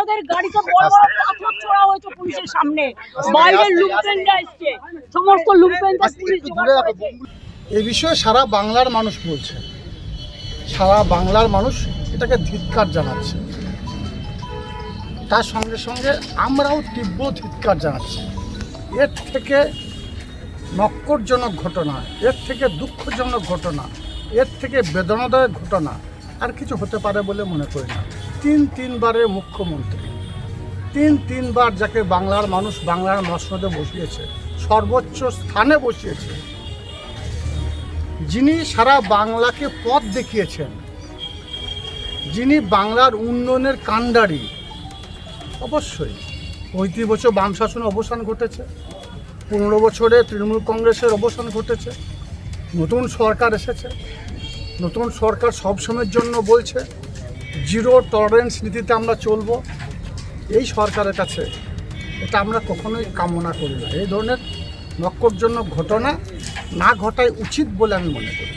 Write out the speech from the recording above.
আমাদের গাড়িতে বড় বড় পাথর ছোড়া হয়েছে পুলিশের সামনে, বাইরের লুম্পেনরা এসছে, সমস্ত লুম্পেনদের পুলিশ জোগাড় করেছে। এই বিষয়ে সারা বাংলার মানুষ বলছে, সারা বাংলার মানুষ এটাকে ধিক্কার জানাচ্ছে। তার সঙ্গে সঙ্গে আমরাও তীব্র ধিক্কার জানাচ্ছি। এর থেকে নক্করজনক ঘটনা, এর থেকে দুঃখজনক ঘটনা, এর থেকে বেদনাদায়ক ঘটনা আর কিছু হতে পারে বলে মনে করি না। তিনবারের মুখ্যমন্ত্রী, তিনবার যাকে বাংলার মানুষ বাংলার মসনদে বসিয়েছে, সর্বোচ্চ স্থানে বসিয়েছে, যিনি সারা বাংলাকে পথ দেখিয়েছেন, যিনি বাংলার উন্নয়নের কাণ্ডারি, অবশ্যই 35 বছর বাম শাসনের অবসান ঘটেছে, 15 বছরে তৃণমূল কংগ্রেসের অবসান ঘটেছে, নতুন সরকার এসেছে, নতুন সরকার সবসময়ের জন্য বলছে জিরো টলারেন্স নীতিতে আমরা চলব। এই সরকারের কাছে এটা আমরা কখনোই কামনা করি না। এই ধরনের নক্করজনক ঘটনা না ঘটাই উচিত বলে আমি মনে করি।